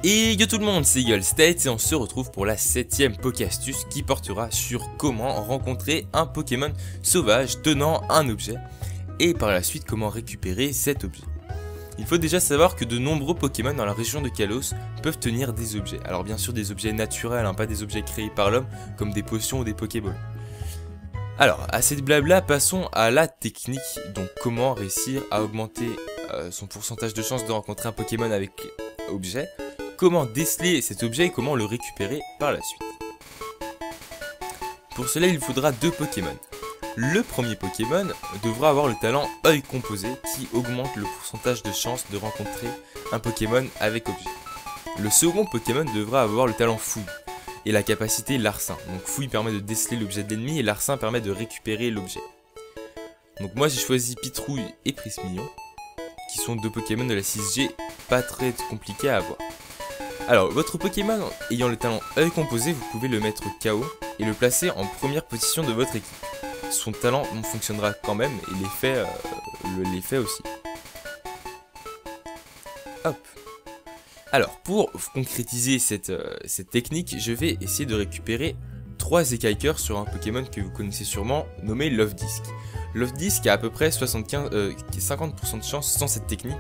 Et yo tout le monde, c'est Eagle State et on se retrouve pour la 7ème Pokéastuce qui portera sur comment rencontrer un Pokémon sauvage tenant un objet et par la suite comment récupérer cet objet. Il faut déjà savoir que de nombreux Pokémon dans la région de Kalos peuvent tenir des objets. Alors bien sûr des objets naturels, pas des objets créés par l'homme comme des potions ou des Pokéballs. Alors, à cette blabla, passons à la technique, donc comment réussir à augmenter son pourcentage de chance de rencontrer un Pokémon avec objet, comment déceler cet objet et comment le récupérer par la suite. Pour cela, il faudra deux Pokémon. Le premier Pokémon devra avoir le talent œil composé qui augmente le pourcentage de chance de rencontrer un Pokémon avec objet. Le second Pokémon devra avoir le talent fouille et la capacité larcin. Donc fouille permet de déceler l'objet de l'ennemi et larcin permet de récupérer l'objet. Donc moi j'ai choisi Pitrouille et Prismillon, qui sont deux Pokémon de la 6G, pas très compliqués à avoir. Alors votre Pokémon ayant le talent œil composé, vous pouvez le mettre KO et le placer en première position de votre équipe. Son talent fonctionnera quand même et l'effet aussi. Hop. Alors, pour concrétiser cette technique, je vais essayer de récupérer 3 écailles-cœurs sur un Pokémon que vous connaissez sûrement, nommé Lofdisk. Lofdisk a à peu près 50% de chance, sans cette technique,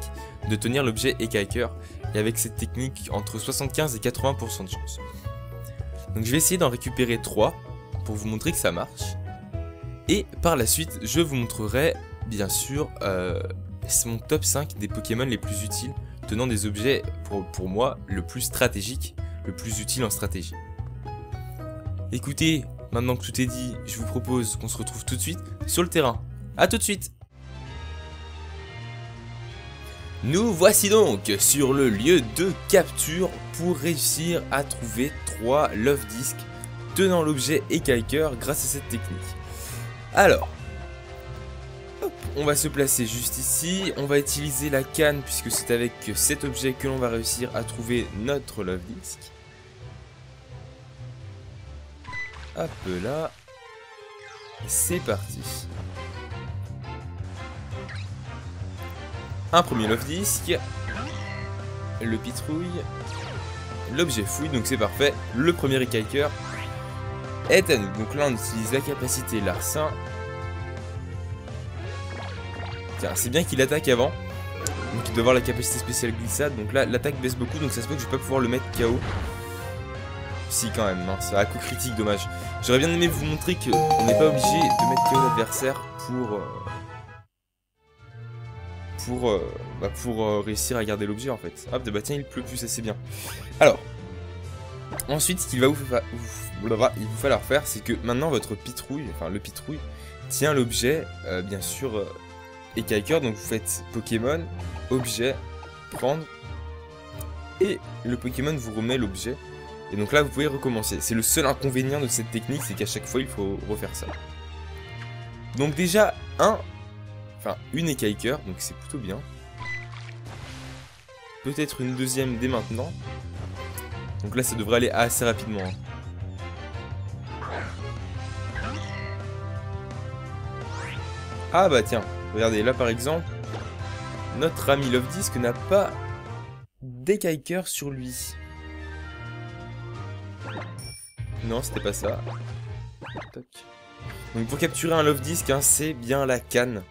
de tenir l'objet écaille-cœur, et avec cette technique, entre 75 et 80% de chance. Donc je vais essayer d'en récupérer 3, pour vous montrer que ça marche. Et par la suite, je vous montrerai, bien sûr, mon top 5 des Pokémon les plus utiles, tenant des objets, pour moi, le plus stratégique, le plus utile en stratégie. Écoutez, maintenant que tout est dit, je vous propose qu'on se retrouve tout de suite sur le terrain. A tout de suite! Nous voici donc sur le lieu de capture pour réussir à trouver 3 Lofdisk tenant l'objet écaille-cœur grâce à cette technique. Alors, hop, on va se placer juste ici, on va utiliser la canne puisque c'est avec cet objet que l'on va réussir à trouver notre Lofdisk. Hop là, c'est parti. Un premier Lofdisk, le Pitrouille, l'objet fouille, donc c'est parfait, le premier écaille-cœur est à nous. Donc là on utilise la capacité larcin. Tiens, c'est bien qu'il attaque avant. Donc il doit avoir la capacité spéciale glissade. Donc là l'attaque baisse beaucoup, donc ça se peut que je vais pas pouvoir le mettre KO. Si quand même, hein, c'est à coup critique, dommage. J'aurais bien aimé vous montrer qu'on n'est pas obligé de mettre KO l'adversaire pour réussir à garder l'objet en fait. Hop, bah tiens, il pleut plus, ça c'est bien. Alors, ensuite ce qu'il va il vous falloir faire, c'est que maintenant votre Pitrouille, enfin le Pitrouille, tient l'objet, bien sûr, écaille-cœur. Donc vous faites Pokémon, objet, prendre, et le Pokémon vous remet l'objet. Et donc là vous pouvez recommencer. C'est le seul inconvénient de cette technique, c'est qu'à chaque fois il faut refaire ça. Donc déjà, une écaille-cœur, donc c'est plutôt bien. Peut-être une deuxième dès maintenant. Donc là ça devrait aller assez rapidement. Ah bah tiens, regardez là par exemple, notre ami Lofdisk n'a pas d'écaille-cœur sur lui. Non, c'était pas ça. Toc. Donc pour capturer un Lofdisk, c'est bien la canne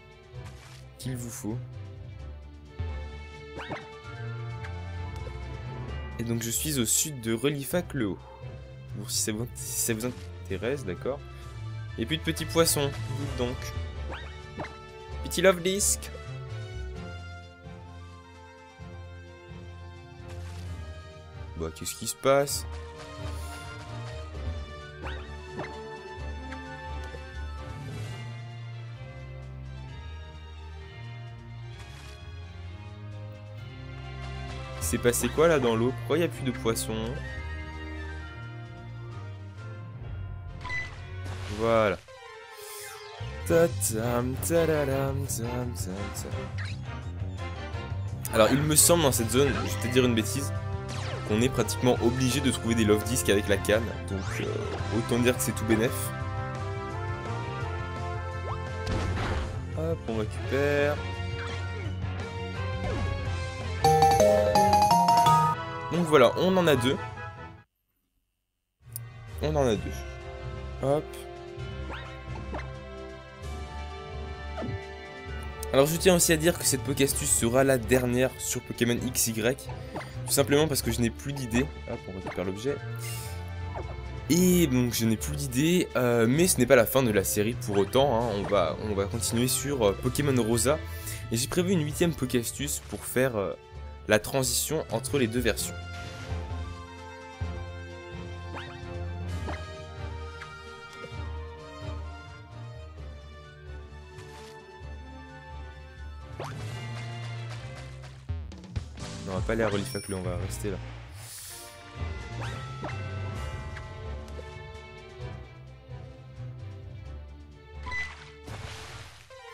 qu'il vous faut. Et donc je suis au sud de Relifac le Haut. Bon, si ça vous intéresse, d'accord. Et puis de petits poissons, dites donc. Petit Lofdisk. Bah qu'est-ce qui se passe? Il s'est passé quoi là dans l'eau? Pourquoi il n'y a plus de poissons? Voilà. Alors il me semble dans cette zone, je vais te dire une bêtise, qu'on est pratiquement obligé de trouver des Lofdisk avec la canne. Donc autant dire que c'est tout bénef. Hop, on récupère. Donc voilà, on en a 2. On en a 2. Hop. Alors je tiens aussi à dire que cette Pokéastuce sera la dernière sur Pokémon XY. Tout simplement parce que je n'ai plus d'idées. Hop, on récupère l'objet. Et donc je n'ai plus d'idées, mais ce n'est pas la fin de la série pour autant, hein. On va continuer sur Pokémon Rosa. Et j'ai prévu une 8ème Pokéastuce pour faire la transition entre les deux versions. Non, on va pas aller à Rollifacle, on va rester là.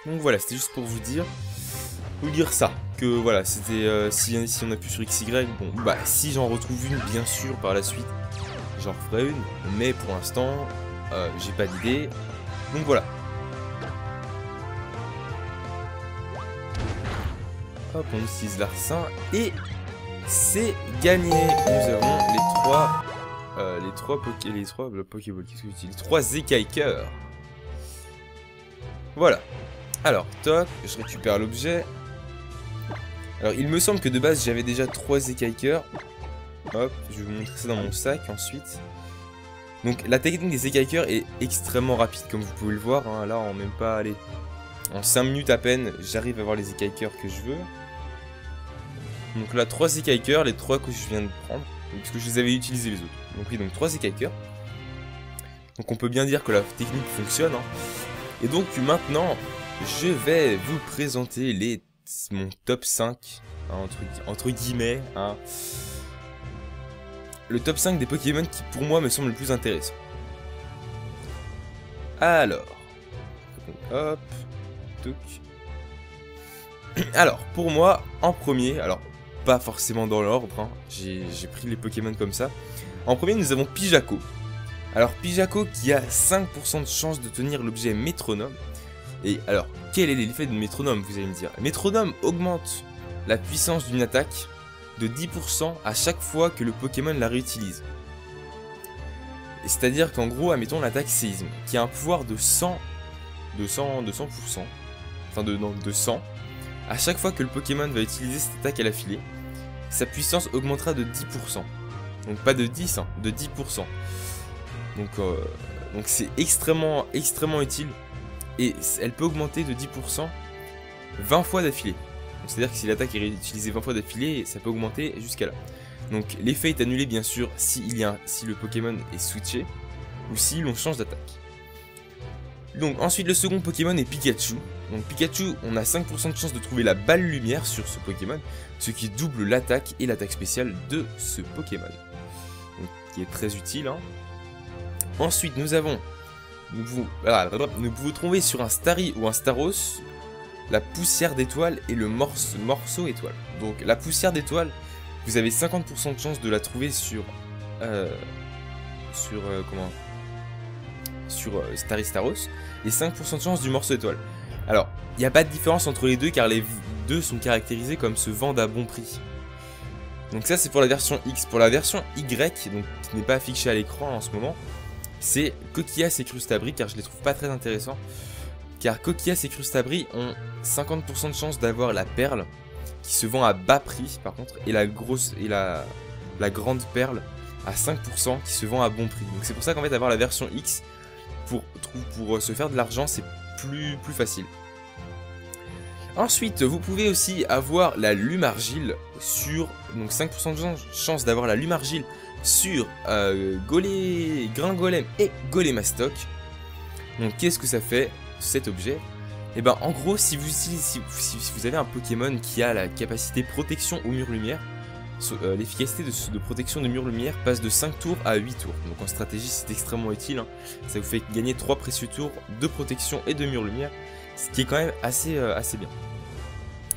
Donc voilà, c'était juste pour vous dire ça, que voilà, c'était si on appuie sur XY, bon bah si j'en retrouve une bien sûr par la suite, j'en referai une, mais pour l'instant j'ai pas d'idée, donc voilà. Hop, on utilise l'arsen et c'est gagné. Nous avons les trois Pokéballs, qu'est-ce que j'utilise, 3 Ekaiker. Voilà. Alors, toc, je récupère l'objet. Alors, il me semble que de base, j'avais déjà 3 Ekaiker. Hop, je vais vous montrer ça dans mon sac ensuite. Donc, la technique des Ekaiker est extrêmement rapide, comme vous pouvez le voir. Hein. Là, en même pas, allez, en 5 minutes à peine, j'arrive à avoir les Ekaiker que je veux. Donc là, 3 Ekaiker, les 3 que je viens de prendre. Puisque je les avais utilisés les autres. Donc oui, donc 3 Ekaiker. Donc on peut bien dire que la technique fonctionne. Hein. Et donc maintenant, je vais vous présenter mon top 5, hein, entre guillemets, hein. Le top 5 des Pokémon qui pour moi me semble le plus intéressant. Alors, hop, touc. Alors, pour moi, en premier, alors pas forcément dans l'ordre, hein, j'ai pris les Pokémon comme ça. En premier, nous avons Pijaco. Alors, Pijaco qui a 5% de chance de tenir l'objet métronome. Et alors, quel est l'effet de métronome, vous allez me dire? Métronome augmente la puissance d'une attaque de 10% à chaque fois que le Pokémon la réutilise. C'est-à-dire qu'en gros, admettons l'attaque séisme, qui a un pouvoir de 100%, enfin de 100, à chaque fois que le Pokémon va utiliser cette attaque à l'affilée, sa puissance augmentera de 10%. Donc pas de 10, hein, de 10%. Donc c'est extrêmement utile. Et elle peut augmenter de 10% 20 fois d'affilée. C'est-à-dire que si l'attaque est réutilisée 20 fois d'affilée, ça peut augmenter jusqu'à là. Donc l'effet est annulé bien sûr si le Pokémon est switché ou si l'on change d'attaque. Donc ensuite le second Pokémon est Pikachu. Donc Pikachu, on a 5% de chance de trouver la balle lumière sur ce Pokémon, ce qui double l'attaque et l'attaque spéciale de ce Pokémon. Donc, qui est très utile. Hein. Ensuite nous pouvons trouver sur un Starry ou un Staros la poussière d'étoile et le morceau étoile. Donc la poussière d'étoile, vous avez 50% de chance de la trouver sur Starry Staros et 5% de chance du morceau étoile. Alors, il n'y a pas de différence entre les deux car les deux sont caractérisés comme se vendent à bon prix. Donc ça c'est pour la version X. Pour la version Y, donc qui n'est pas affichée à l'écran en ce moment, c'est Coquillas et Crustabri, car je les trouve pas très intéressants. Car Coquillas et Crustabri ont 50% de chance d'avoir la perle, qui se vend à bas prix par contre, et la grande perle à 5% qui se vend à bon prix. Donc c'est pour ça qu'en fait avoir la version X pour se faire de l'argent c'est plus facile. Ensuite vous pouvez aussi avoir la Lumargile sur, donc 5% de chance d'avoir la Lumargile sur Gringolem et Golemastoc. Donc qu'est-ce que ça fait cet objet? Et ben en gros si vous avez un Pokémon qui a la capacité protection au mur lumière, l'efficacité de protection de mur lumière passe de 5 tours à 8 tours. Donc en stratégie c'est extrêmement utile, hein. Ça vous fait gagner 3 précieux tours de protection et de mur lumière, ce qui est quand même assez bien.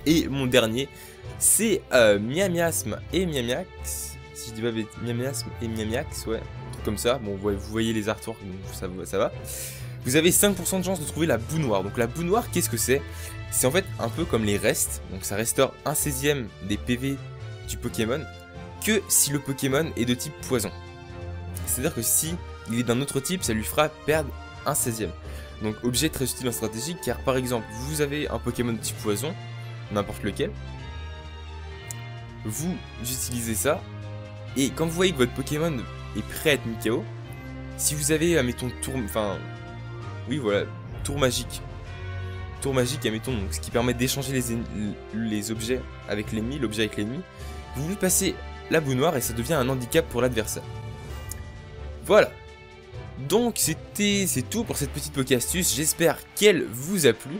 Et mon dernier c'est Miamiasme et Miamiax. Si je dis pas Miamiasme et Miamiax, ouais, comme ça, bon vous voyez les artworks, donc ça va. Vous avez 5% de chance de trouver la boue noire. Donc la boue noire, qu'est-ce que c'est? C'est en fait un peu comme les restes, donc ça restaure 1/16 des PV du Pokémon, que si le Pokémon est de type poison. C'est-à-dire que si il est d'un autre type, ça lui fera perdre un 16e. Donc objet très utile en stratégie, car par exemple, vous avez un Pokémon de type poison, n'importe lequel, vous utilisez ça, et quand vous voyez que votre Pokémon est prêt à être mis KO, si vous avez, admettons, tour magique, admettons, donc, ce qui permet d'échanger les objets avec l'ennemi, l'objet avec l'ennemi, vous lui passez la boue noire et ça devient un handicap pour l'adversaire. Voilà. Donc c'est tout pour cette petite Poké-astuce, j'espère qu'elle vous a plu.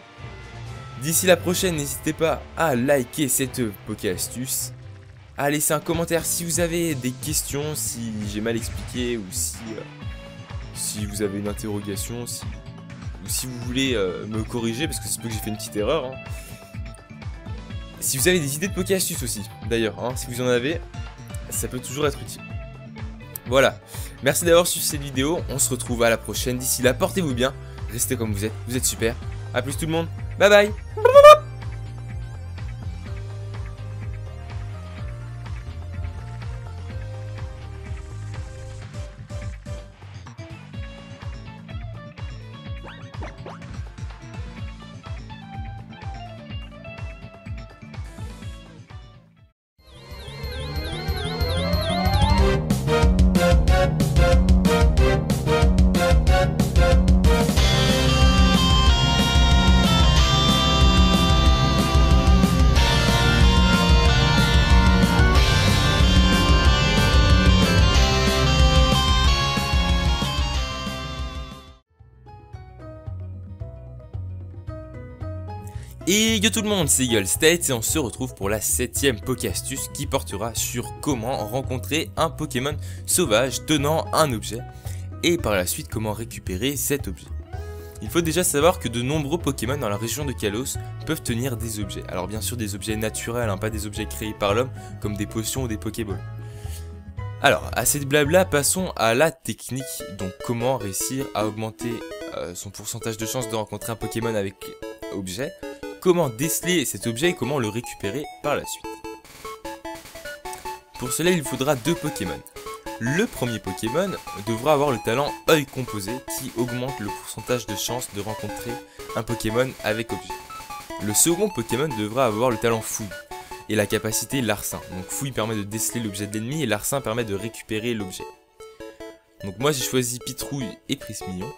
D'ici la prochaine, n'hésitez pas à liker cette Poké-astuce, à laisser un commentaire si vous avez des questions, si j'ai mal expliqué ou si vous avez une interrogation, ou si vous voulez me corriger parce que c'est peut que j'ai fait une petite erreur. Hein. Si vous avez des idées de Poké-astuces aussi, d'ailleurs, hein, si vous en avez, ça peut toujours être utile. Voilà, merci d'avoir suivi cette vidéo, on se retrouve à la prochaine, d'ici là portez-vous bien, restez comme vous êtes super, à plus tout le monde, bye bye. Et yo tout le monde, c'est Eagle State et on se retrouve pour la 7ème Poké-astuce qui portera sur comment rencontrer un Pokémon sauvage tenant un objet et par la suite comment récupérer cet objet. Il faut déjà savoir que de nombreux Pokémon dans la région de Kalos peuvent tenir des objets. Alors bien sûr des objets naturels, hein, pas des objets créés par l'homme comme des potions ou des Pokéballs. Alors, à cette blabla, passons à la technique, donc comment réussir à augmenter son pourcentage de chance de rencontrer un Pokémon avec objet. Comment déceler cet objet et comment le récupérer par la suite. Pour cela, il faudra 2 Pokémon. Le premier Pokémon devra avoir le talent œil composé qui augmente le pourcentage de chance de rencontrer un Pokémon avec objet. Le second Pokémon devra avoir le talent fouille et la capacité larcin. Donc fouille permet de déceler l'objet de l'ennemi et larcin permet de récupérer l'objet. Donc moi j'ai choisi Pitrouille et Prismillon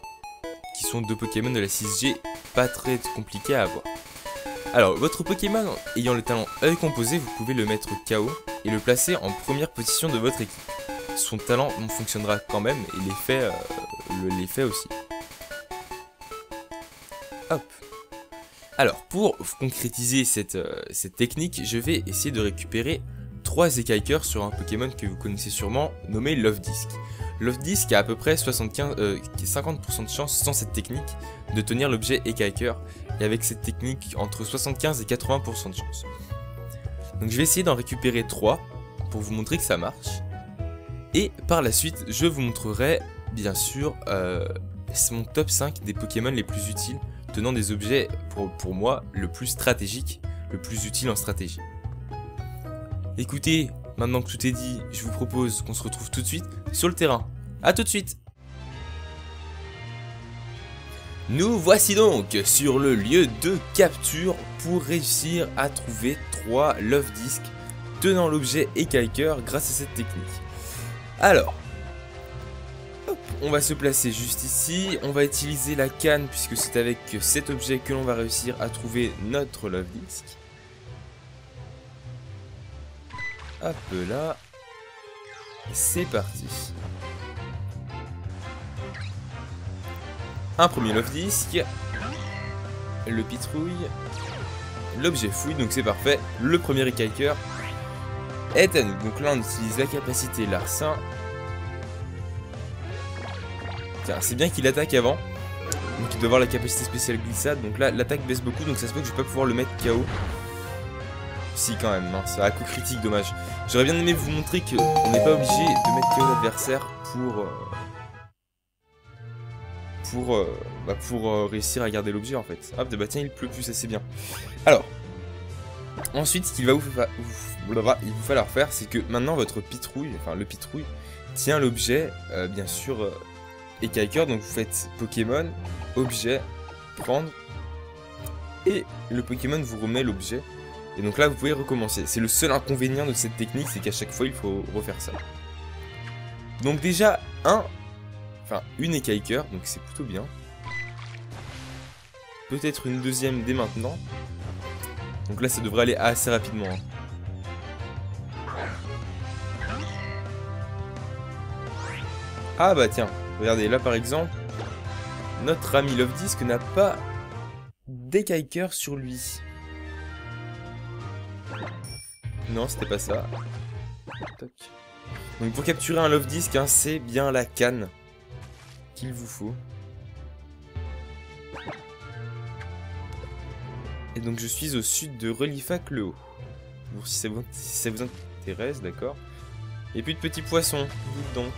qui sont 2 Pokémon de la 6G pas très compliqués à avoir. Alors, votre Pokémon ayant le talent œil composé, vous pouvez le mettre KO et le placer en première position de votre équipe. Son talent fonctionnera quand même et l'effet aussi. Hop. Alors, pour concrétiser cette technique, je vais essayer de récupérer 3 écailles-cœurs sur un Pokémon que vous connaissez sûrement, nommé Lofdisk. Lofdisk a à peu près 50% de chance sans cette technique de tenir l'objet écaille-cœur. Et avec cette technique, entre 75 et 80% de chance. Donc je vais essayer d'en récupérer 3 pour vous montrer que ça marche. Et par la suite, je vous montrerai bien sûr mon top 5 des Pokémon les plus utiles, tenant des objets pour moi le plus stratégique, le plus utile en stratégie. Écoutez, maintenant que tout est dit, je vous propose qu'on se retrouve tout de suite sur le terrain. A tout de suite! Nous voici donc sur le lieu de capture pour réussir à trouver 3 Lofdisk tenant l'objet écaille-cœur grâce à cette technique. Alors, hop, on va se placer juste ici, on va utiliser la canne puisque c'est avec cet objet que l'on va réussir à trouver notre Lofdisk. Hop là, c'est parti. Un premier Lofdisk, le Pitrouille, l'objet fouille, donc c'est parfait. Le premier écaille-cœur est à nous. Donc là on utilise la capacité larcin. Tiens, c'est bien qu'il attaque avant. Donc il doit avoir la capacité spéciale glissade. Donc là l'attaque baisse beaucoup, donc ça se peut que je vais pas pouvoir le mettre KO. Si quand même, c'est à coup critique, dommage. J'aurais bien aimé vous montrer qu'on n'est pas obligé de mettre KO l'adversaire pour réussir à garder l'objet en fait. Hop, bah tiens, il pleut plus, ça c'est bien. Alors, Ensuite, ce qu'il va il vous falloir faire, c'est que maintenant votre pitrouille, enfin le pitrouille, tient l'objet, bien sûr, Ekaiker. Donc vous faites Pokémon, objet, prendre, et le Pokémon vous remet l'objet. Et donc là, vous pouvez recommencer. C'est le seul inconvénient de cette technique, c'est qu'à chaque fois, il faut refaire ça. Donc déjà, une Ekaiker, donc c'est plutôt bien. Peut-être une deuxième dès maintenant. Donc là, ça devrait aller assez rapidement. Hein. Ah bah tiens, regardez, là par exemple, notre ami Love-Disc n'a pas d'Ekaiker sur lui. Non, c'était pas ça. Toc. Donc pour capturer un Love-Disc, hein, c'est bien la canne qu'il vous faut. Et donc je suis au sud de Relifac le Haut. Bon, si ça vous intéresse, d'accord. Et puis de petits poissons, dites donc.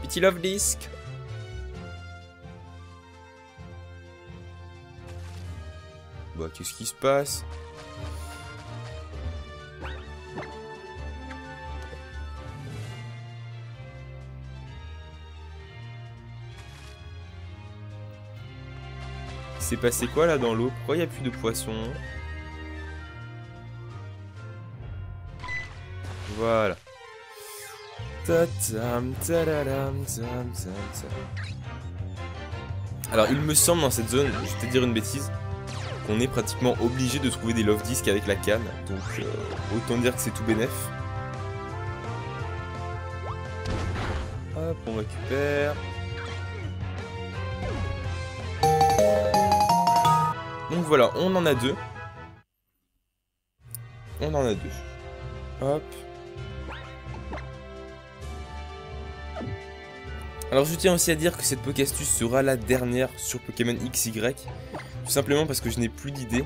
Petit Love-Disc. Bah qu'est-ce qui se passe? Il s'est passé quoi là dans l'eau? Pourquoi il n'y a plus de poissons? Voilà. Alors il me semble dans cette zone, je vais te dire une bêtise, qu'on est pratiquement obligé de trouver des Love-Disc avec la canne. Donc autant dire que c'est tout bénef. Hop, on récupère. Donc voilà, on en a deux. Hop. Alors je tiens aussi à dire que cette Pokéastuce sera la dernière sur Pokémon XY. Tout simplement parce que je n'ai plus d'idées.